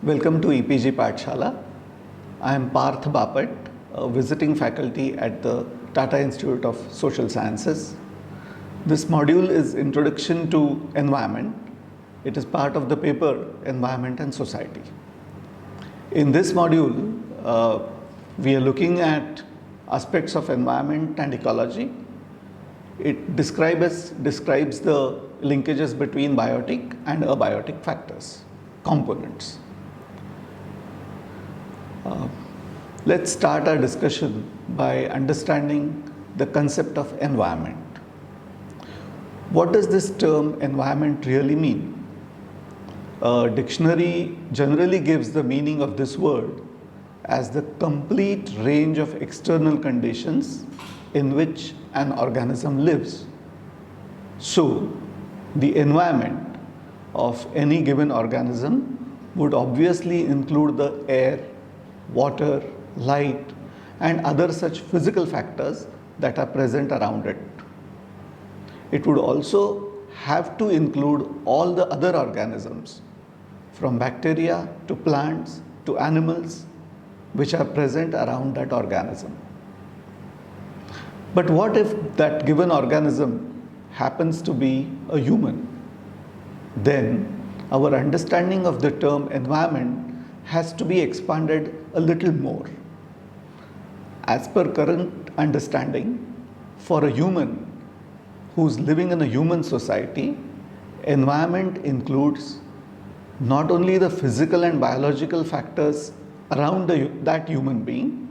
Welcome to EPG Pathshala. I am Parth Bapat, a visiting faculty at the Tata Institute of Social Sciences. This module is Introduction to Environment. It is part of the paper Environment and Society. In this module, we are looking at aspects of environment and ecology. It describes the linkages between biotic and abiotic factors, components. Let's start our discussion by understanding the concept of environment. What does this term environment really mean? A dictionary generally gives the meaning of this word as the complete range of external conditions in which an organism lives. So, the environment of any given organism would obviously include the air, water, light, and other such physical factors that are present around it. It would also have to include all the other organisms, from bacteria to plants to animals, which are present around that organism. But what if that given organism happens to be a human? Then our understanding of the term environment has to be expanded a little more. As per current understanding, for a human who's living in a human society, environment includes not only the physical and biological factors around that human being,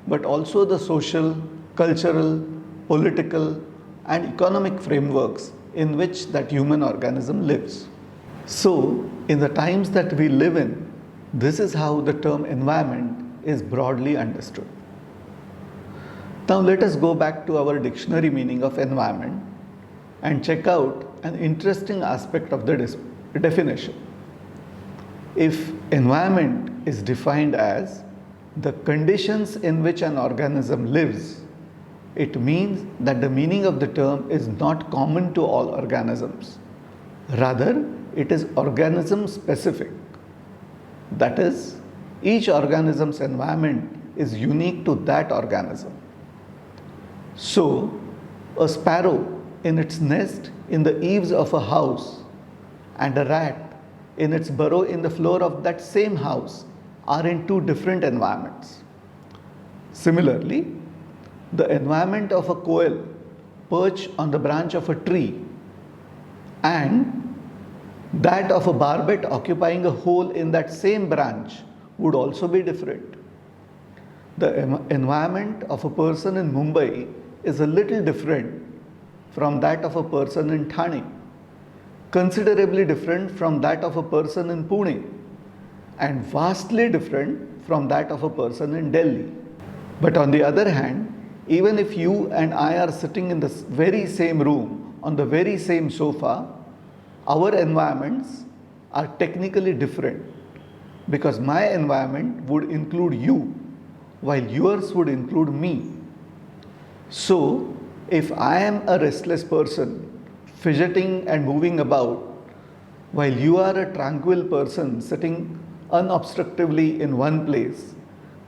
but also the social, cultural, political, and economic frameworks in which that human organism lives. So, in the times that we live in, this is how the term environment is broadly understood. Now, let us go back to our dictionary meaning of environment and check out an interesting aspect of the definition. If environment is defined as the conditions in which an organism lives, it means that the meaning of the term is not common to all organisms. Rather, it is organism specific. That is, each organism's environment is unique to that organism. So, a sparrow in its nest in the eaves of a house and a rat in its burrow in the floor of that same house are in two different environments. Similarly, the environment of a quail perched on the branch of a tree and that of a barbet occupying a hole in that same branch would also be different. The environment of a person in Mumbai is a little different from that of a person in Thane, considerably different from that of a person in Pune, and vastly different from that of a person in Delhi. But on the other hand, even if you and I are sitting in the very same room on the very same sofa, our environments are technically different because my environment would include you while yours would include me. So, if I am a restless person fidgeting and moving about while you are a tranquil person sitting unobstructively in one place,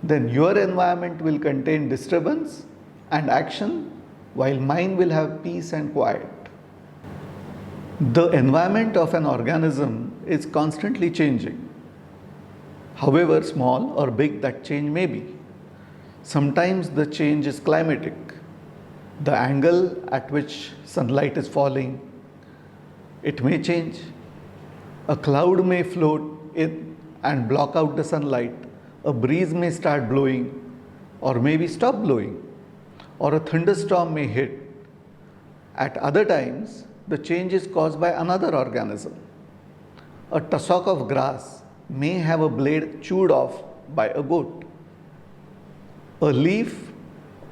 then your environment will contain disturbance and action while mine will have peace and quiet. The environment of an organism is constantly changing, however small or big that change may be. Sometimes the change is climatic. The angle at which sunlight is falling, it may change. A cloud may float in and block out the sunlight. A breeze may start blowing or maybe stop blowing, or a thunderstorm may hit. At other times, the change is caused by another organism. A tussock of grass may have a blade chewed off by a goat. A leaf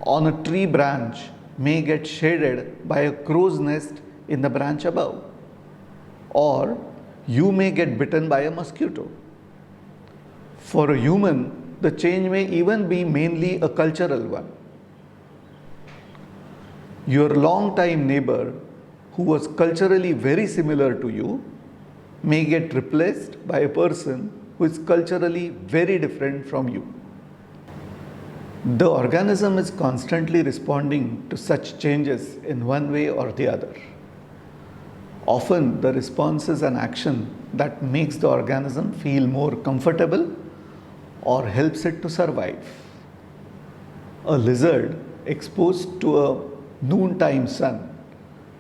on a tree branch may get shaded by a crow's nest in the branch above. Or you may get bitten by a mosquito. For a human, the change may even be mainly a cultural one. Your long-time neighbor, who was culturally very similar to you, may get replaced by a person who is culturally very different from you. The organism is constantly responding to such changes in one way or the other. Often, the response is an action that makes the organism feel more comfortable or helps it to survive. A lizard exposed to a noontime sun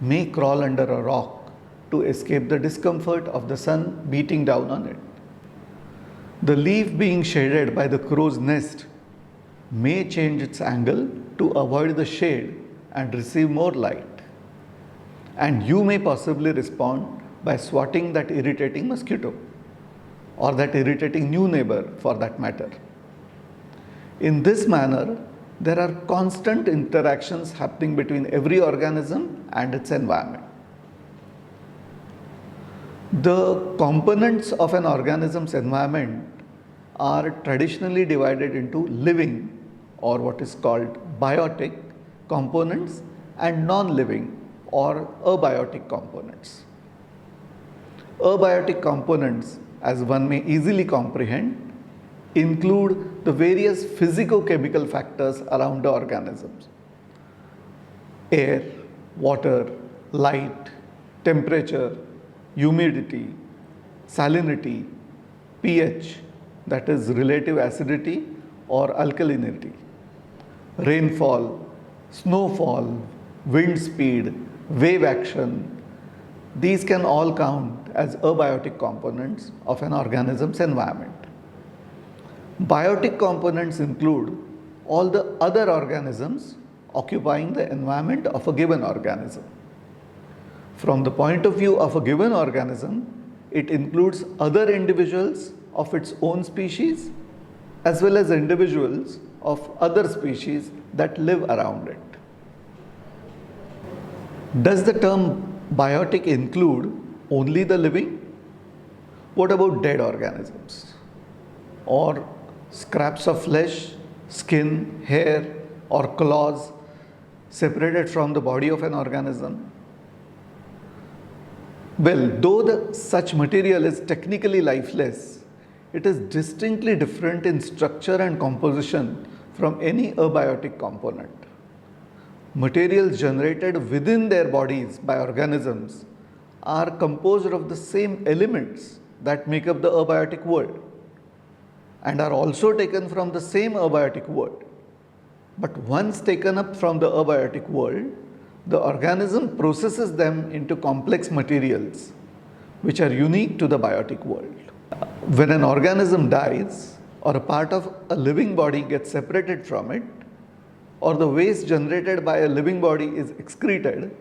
may crawl under a rock to escape the discomfort of the sun beating down on it. The leaf being shaded by the crow's nest may change its angle to avoid the shade and receive more light. And you may possibly respond by swatting that irritating mosquito or that irritating new neighbor for that matter. In this manner, there are constant interactions happening between every organism and its environment. The components of an organism's environment are traditionally divided into living, or what is called biotic components, and non-living or abiotic components. Abiotic components, as one may easily comprehend, include the various physico-chemical factors around the organisms: air, water, light, temperature, humidity, salinity, pH, that is relative acidity or alkalinity, rainfall, snowfall, wind speed, wave action. These can all count as abiotic components of an organism's environment. Biotic components include all the other organisms occupying the environment of a given organism. From the point of view of a given organism, it includes other individuals of its own species as well as individuals of other species that live around it. Does the term biotic include only the living? What about dead organisms? Or scraps of flesh, skin, hair, or claws separated from the body of an organism? Well, though such material is technically lifeless, it is distinctly different in structure and composition from any abiotic component. Materials generated within their bodies by organisms are composed of the same elements that make up the abiotic world and are also taken from the same abiotic world. But once taken up from the abiotic world, the organism processes them into complex materials which are unique to the biotic world. When an organism dies or a part of a living body gets separated from it, or the waste generated by a living body is excreted,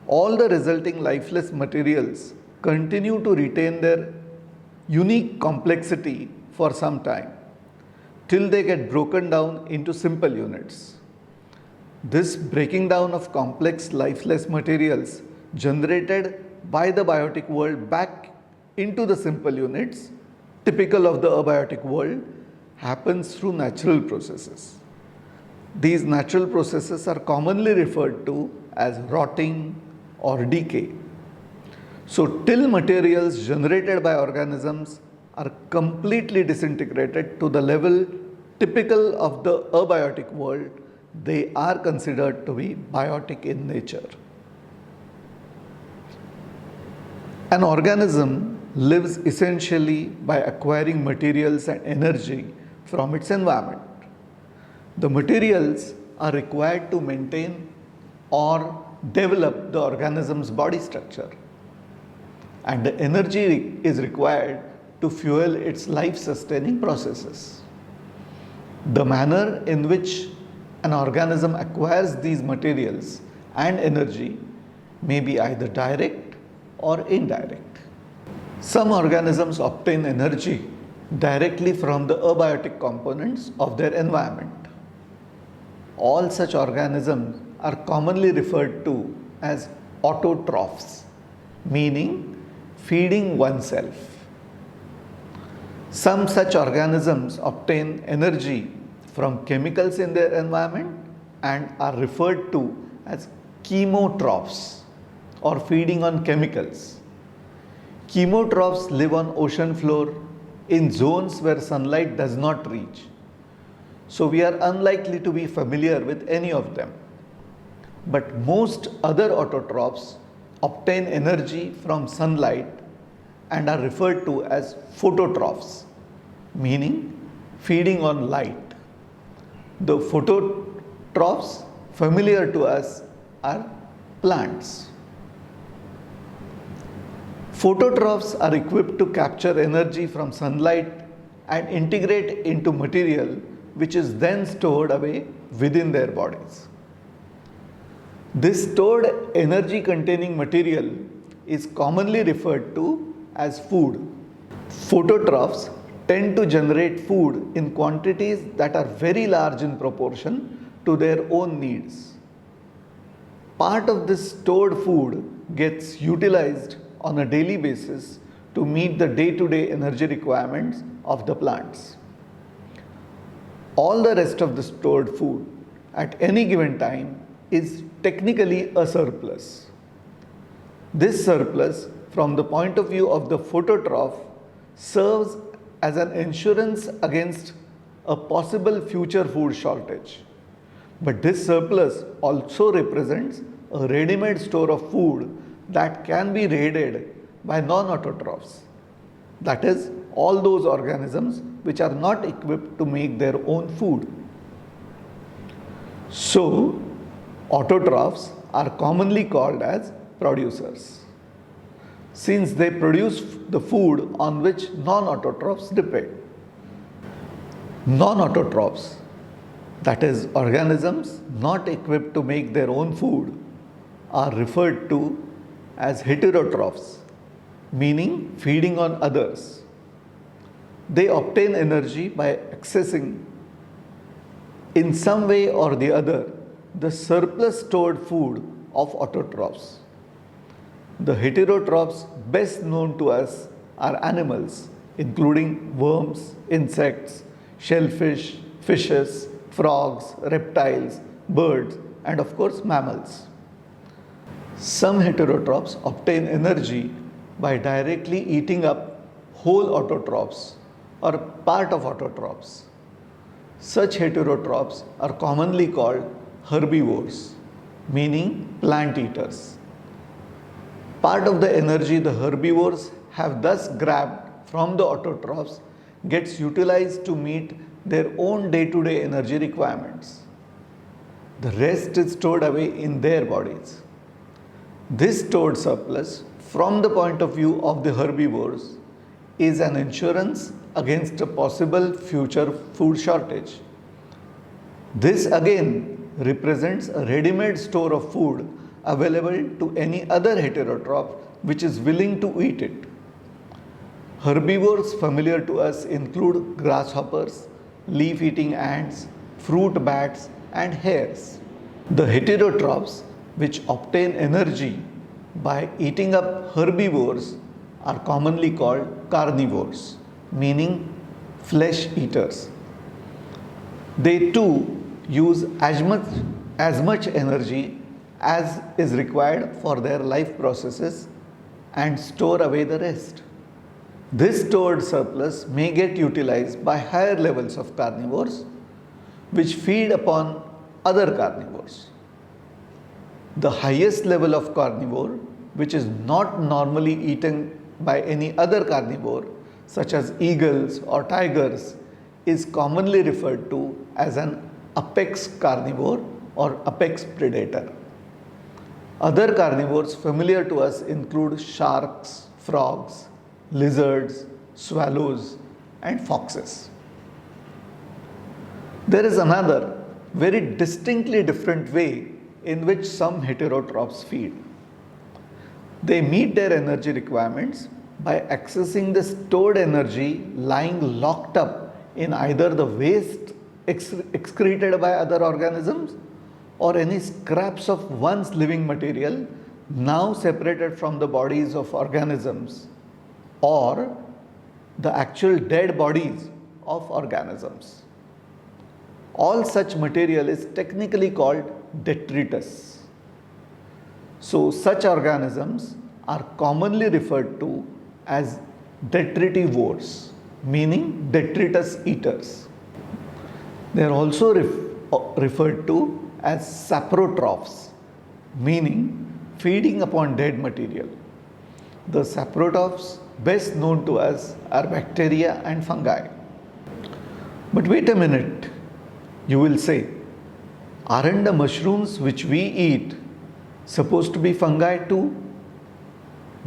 all the resulting lifeless materials continue to retain their unique complexity for some time, till they get broken down into simple units. This breaking down of complex lifeless materials generated by the biotic world back into the simple units, typical of the abiotic world, happens through natural processes. These natural processes are commonly referred to as rotting or decay. So, till materials generated by organisms are completely disintegrated to the level typical of the abiotic world, they are considered to be biotic in nature. An organism lives essentially by acquiring materials and energy from its environment. The materials are required to maintain or develop the organism's body structure, and the energy is required to fuel its life-sustaining processes. The manner in which an organism acquires these materials and energy may be either direct or indirect. Some organisms obtain energy directly from the abiotic components of their environment. All such organisms are commonly referred to as autotrophs, meaning feeding oneself. Some such organisms obtain energy from chemicals in their environment and are referred to as chemotrophs, or feeding on chemicals. Chemotrophs live on ocean floor, in zones where sunlight does not reach. So we are unlikely to be familiar with any of them. But most other autotrophs obtain energy from sunlight and are referred to as phototrophs, meaning feeding on light. The phototrophs familiar to us are plants. Phototrophs are equipped to capture energy from sunlight and integrate into material which is then stored away within their bodies. This stored energy containing material is commonly referred to as food. Phototrophs tend to generate food in quantities that are very large in proportion to their own needs. Part of this stored food gets utilized on a daily basis to meet the day-to-day energy requirements of the plants. All the rest of the stored food at any given time is technically a surplus. This surplus, from the point of view of the phototroph, serves as an insurance against a possible future food shortage. But this surplus also represents a ready-made store of food that can be raided by non-autotrophs. That is, all those organisms which are not equipped to make their own food. So, autotrophs are commonly called as producers, since they produce the food on which non-autotrophs depend. Non-autotrophs, that is, organisms not equipped to make their own food, are referred to as heterotrophs, meaning feeding on others. They obtain energy by accessing, in some way or the other, the surplus stored food of autotrophs. The heterotrophs best known to us are animals, including worms, insects, shellfish, fishes, frogs, reptiles, birds, and of course mammals. Some heterotrophs obtain energy by directly eating up whole autotrophs or part of autotrophs. Such heterotrophs are commonly called herbivores, meaning plant eaters. Part of the energy the herbivores have thus grabbed from the autotrophs gets utilized to meet their own day-to-day energy requirements. The rest is stored away in their bodies. This stored surplus, from the point of view of the herbivores, is an insurance against a possible future food shortage. This again represents a ready-made store of food available to any other heterotroph which is willing to eat it. Herbivores familiar to us include grasshoppers, leaf-eating ants, fruit bats, and hares. The heterotrophs, which obtain energy by eating up herbivores, are commonly called carnivores, meaning flesh eaters. They too use as much energy as is required for their life processes and store away the rest. This stored surplus may get utilized by higher levels of carnivores, which feed upon other carnivores. The highest level of carnivore, which is not normally eaten by any other carnivore, such as eagles or tigers, is commonly referred to as an apex carnivore or apex predator. Other carnivores familiar to us include sharks, frogs, lizards, swallows, and foxes. There is another very distinctly different way in which some heterotrophs feed. They meet their energy requirements by accessing the stored energy lying locked up in either the waste excreted by other organisms or any scraps of once living material now separated from the bodies of organisms, or the actual dead bodies of organisms. All such material is technically called detritus. So such organisms are commonly referred to as detritivores. meaning detritus eaters. They are also referred to as saprotrophs, meaning feeding upon dead material. The saprotrophs best known to us are bacteria and fungi. But wait a minute, you will say, aren't the mushrooms which we eat supposed to be fungi too?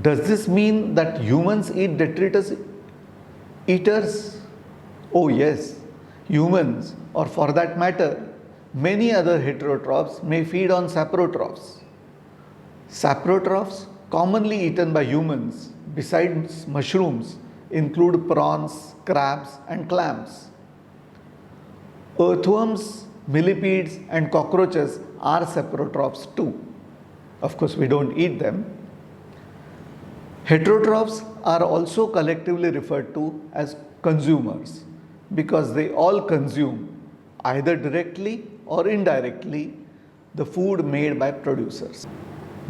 Does this mean that humans eat detritus eaters? Oh yes, humans, or for that matter, many other heterotrophs may feed on saprotrophs. Saprotrophs commonly eaten by humans besides mushrooms include prawns, crabs and clams. Earthworms, millipedes and cockroaches are saprotrophs too. Of course, we don't eat them. Heterotrophs are also collectively referred to as consumers because they all consume either directly or indirectly the food made by producers.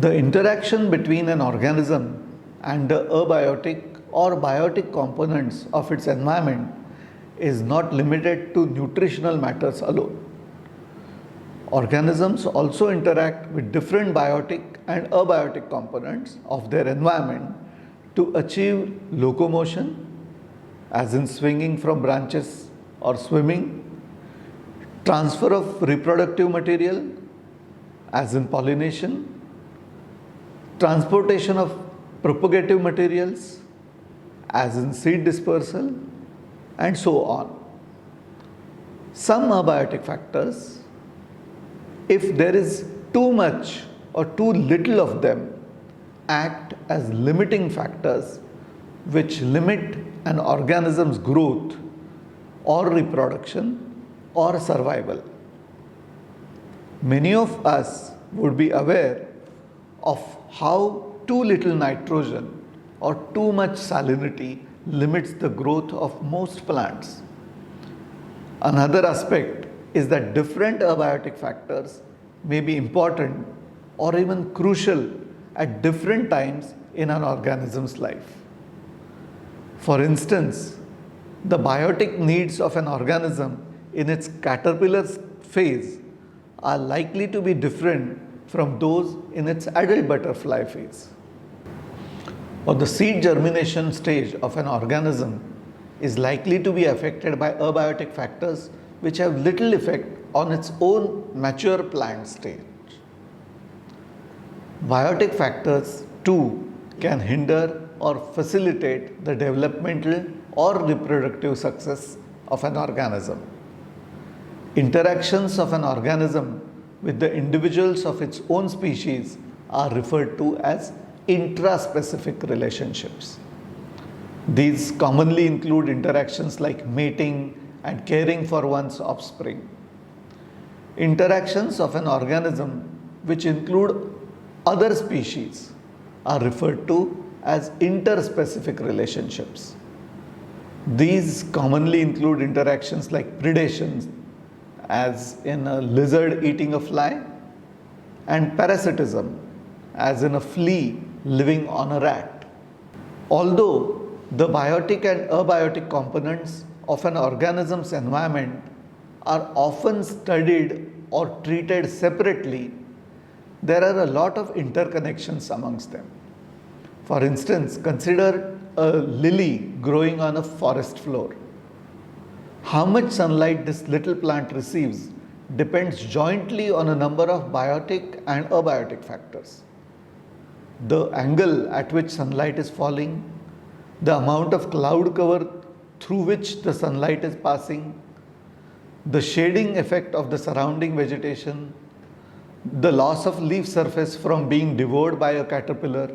The interaction between an organism and the abiotic or biotic components of its environment is not limited to nutritional matters alone. Organisms also interact with different biotic and abiotic components of their environment to achieve locomotion, as in swinging from branches or swimming, transfer of reproductive material, as in pollination, transportation of propagative materials, as in seed dispersal, and so on. Some abiotic factors, if there is too much or too little of them, act as limiting factors which limit an organism's growth or reproduction or survival. Many of us would be aware of how too little nitrogen or too much salinity limits the growth of most plants. Another aspect is that different abiotic factors may be important or even crucial at different times in an organism's life. For instance, the biotic needs of an organism in its caterpillar phase are likely to be different from those in its adult butterfly phase. Or the seed germination stage of an organism is likely to be affected by abiotic factors which have little effect on its own mature plant stage. Biotic factors too can hinder or facilitate the developmental or reproductive success of an organism. Interactions of an organism with the individuals of its own species are referred to as intraspecific relationships. These commonly include interactions like mating and caring for one's offspring. Interactions of an organism which include other species are referred to as interspecific relationships. These commonly include interactions like predation, as in a lizard eating a fly, and parasitism, as in a flea living on a rat. Although the biotic and abiotic components of an organism's environment are often studied or treated separately, there are a lot of interconnections amongst them. For instance, consider a lily growing on a forest floor. How much sunlight this little plant receives depends jointly on a number of biotic and abiotic factors. The angle at which sunlight is falling, the amount of cloud cover through which the sunlight is passing, the shading effect of the surrounding vegetation, the loss of leaf surface from being devoured by a caterpillar,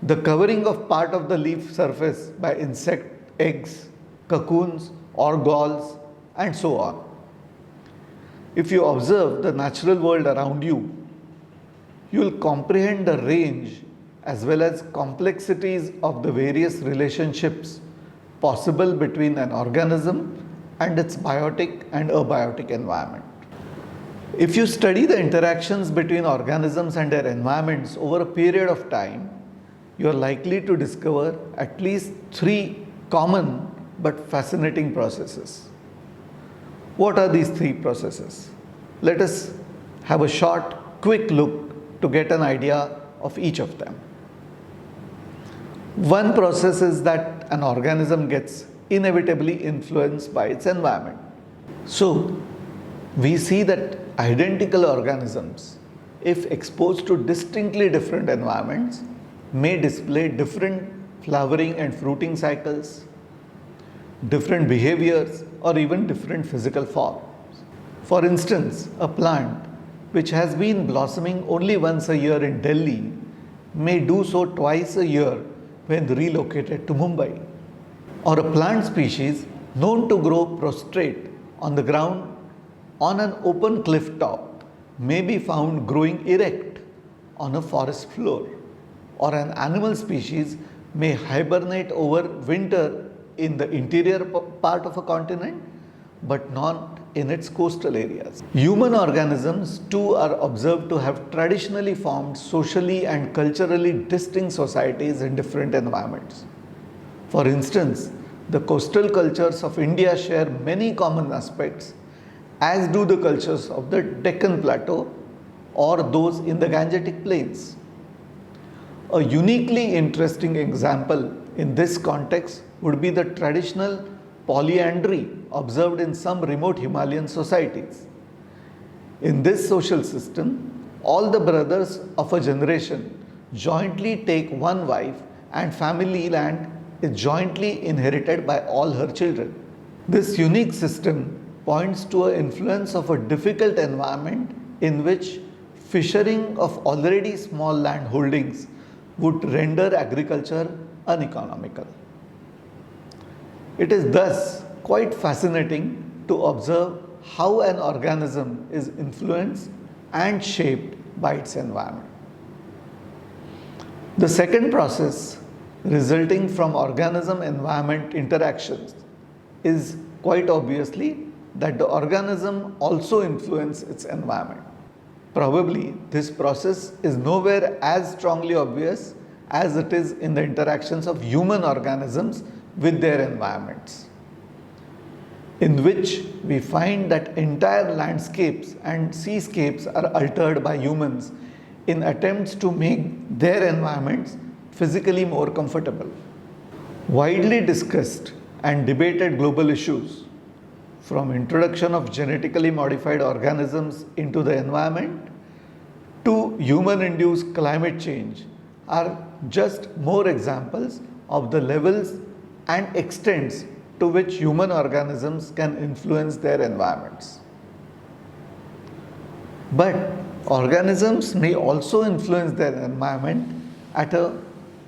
the covering of part of the leaf surface by insect eggs, cocoons or galls, and so on. If you observe the natural world around you, you will comprehend the range as well as complexities of the various relationships possible between an organism and its biotic and abiotic environment. If you study the interactions between organisms and their environments over a period of time, you are likely to discover at least 3 common but fascinating processes. What are these three processes? Let us have a short, quick look to get an idea of each of them. One process is that an organism gets inevitably influenced by its environment. So, we see that identical organisms, if exposed to distinctly different environments, may display different flowering and fruiting cycles, different behaviors, or even different physical forms. For instance, a plant which has been blossoming only once a year in Delhi may do so twice a year when relocated to Mumbai. Or a plant species known to grow prostrate on the ground on an open cliff top may be found growing erect on a forest floor. Or an animal species may hibernate over winter in the interior part of a continent but not in its coastal areas. Human organisms too are observed to have traditionally formed socially and culturally distinct societies in different environments. For instance, the coastal cultures of India share many common aspects, as do the cultures of the Deccan Plateau or those in the Gangetic Plains. A uniquely interesting example in this context would be the traditional polyandry observed in some remote Himalayan societies. In this social system, all the brothers of a generation jointly take one wife and family land is jointly inherited by all her children. This unique system points to an influence of a difficult environment in which fishing of already small land holdings would render agriculture uneconomical. It is thus quite fascinating to observe how an organism is influenced and shaped by its environment. The second process resulting from organism-environment interactions is quite obviously that the organism also influences its environment. Probably this process is nowhere as strongly obvious as it is in the interactions of human organisms with their environments, in which we find that entire landscapes and seascapes are altered by humans in attempts to make their environments physically more comfortable. Widely discussed and debated global issues, from introduction of genetically modified organisms into the environment to human-induced climate change, are just more examples of the levels and extents to which human organisms can influence their environments. But organisms may also influence their environment at a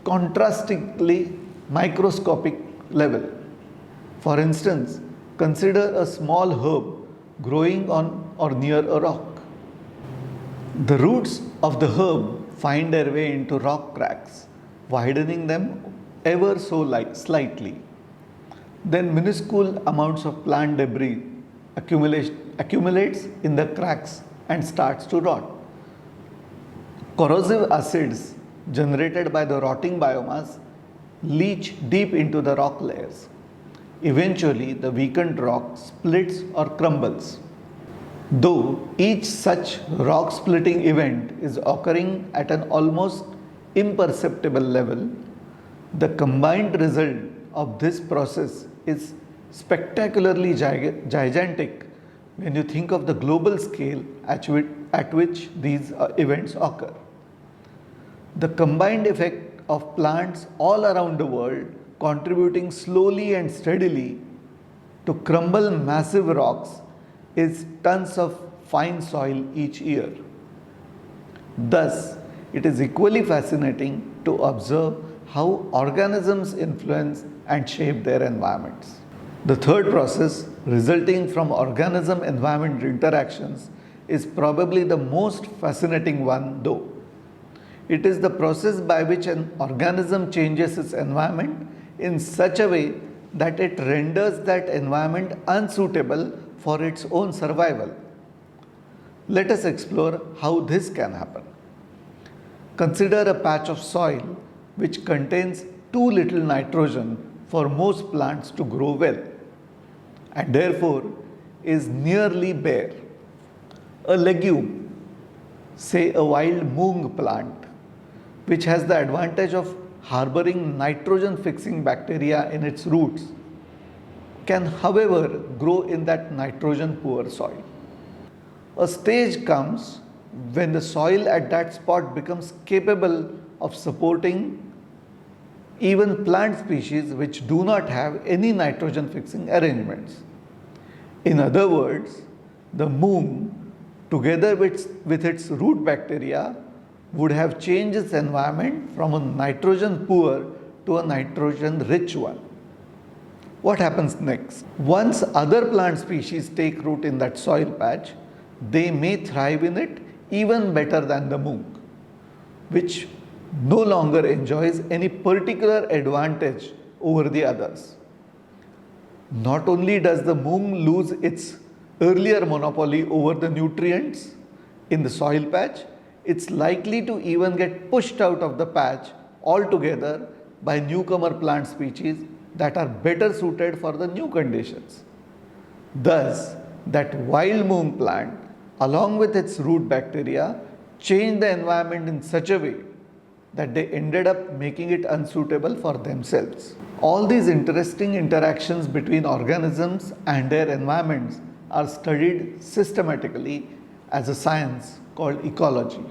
contrastingly microscopic level. For instance, consider a small herb growing on or near a rock. The roots of the herb find their way into rock cracks, widening them ever so slightly. Then minuscule amounts of plant debris accumulates in the cracks and starts to rot. Corrosive acids generated by the rotting biomass leach deep into the rock layers. Eventually, the weakened rock splits or crumbles. Though each such rock splitting event is occurring at an almost imperceptible level, the combined result of this process is spectacularly gigantic when you think of the global scale at which these events occur. The combined effect of plants all around the world contributing slowly and steadily to crumble massive rocks is tons of fine soil each year. Thus, it is equally fascinating to observe how organisms influence and shape their environments. The third process resulting from organism-environment interactions is probably the most fascinating one though. It is the process by which an organism changes its environment in such a way that it renders that environment unsuitable for its own survival. Let us explore how this can happen. Consider a patch of soil which contains too little nitrogen for most plants to grow well and therefore is nearly bare. A legume, say a wild moong plant, which has the advantage of harboring nitrogen fixing bacteria in its roots, can however grow in that nitrogen poor soil. A stage comes when the soil at that spot becomes capable of supporting even plant species which do not have any nitrogen fixing arrangements. In other words, the moong, together with its root bacteria, would have changed its environment from a nitrogen poor to a nitrogen rich one. What happens next? Once other plant species take root in that soil patch, they may thrive in it even better than the moong, which no longer enjoys any particular advantage over the others. Not only does the moong lose its earlier monopoly over the nutrients in the soil patch, it's likely to even get pushed out of the patch altogether by newcomer plant species that are better suited for the new conditions. Thus, that wild moong plant, along with its root bacteria, changed the environment in such a way that they ended up making it unsuitable for themselves. All these interesting interactions between organisms and their environments are studied systematically as a science called ecology.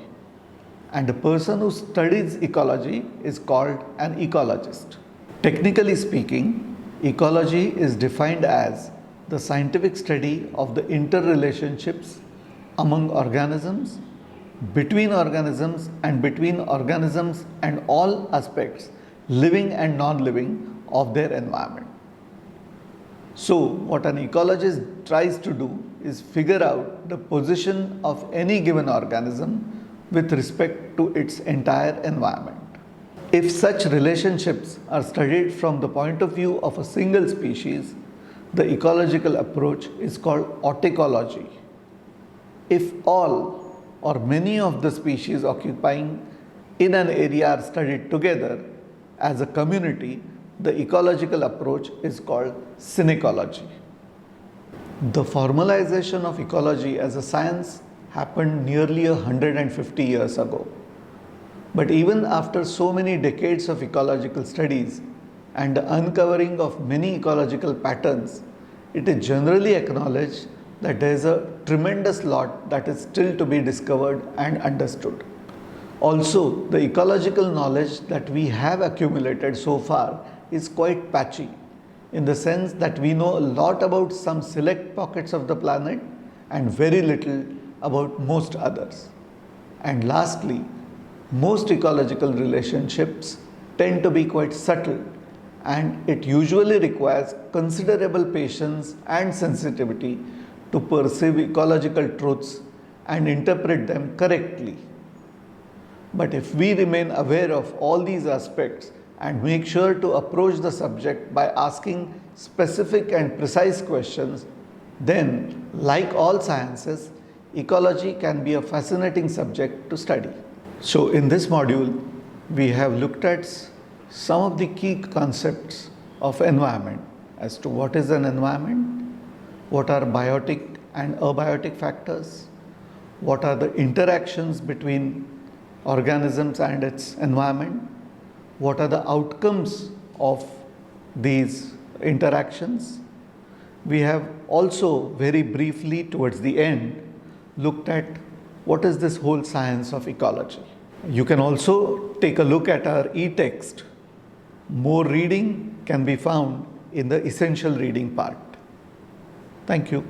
And a person who studies ecology is called an ecologist. Technically speaking, ecology is defined as the scientific study of the interrelationships among organisms, between organisms and all aspects, living and non-living, of their environment. So, what an ecologist tries to do is figure out the position of any given organism with respect to its entire environment. If such relationships are studied from the point of view of a single species, the ecological approach is called autecology. If all or many of the species occupying in an area are studied together as a community, the ecological approach is called synecology. The formalization of ecology as a science happened nearly 150 years ago. But even after so many decades of ecological studies and the uncovering of many ecological patterns, it is generally acknowledged that there is a tremendous lot that is still to be discovered and understood. Also, the ecological knowledge that we have accumulated so far is quite patchy, in the sense that we know a lot about some select pockets of the planet and very little about most others. And lastly, most ecological relationships tend to be quite subtle, and it usually requires considerable patience and sensitivity to perceive ecological truths and interpret them correctly. But if we remain aware of all these aspects and make sure to approach the subject by asking specific and precise questions, then, like all sciences, ecology can be a fascinating subject to study. So, in this module, we have looked at some of the key concepts of environment as to what is an environment, what are biotic and abiotic factors, what are the interactions between organisms and its environment, what are the outcomes of these interactions. We have also very briefly towards the end looked at what is this whole science of ecology. You can also take a look at our e-text. More reading can be found in the essential reading part. Thank you.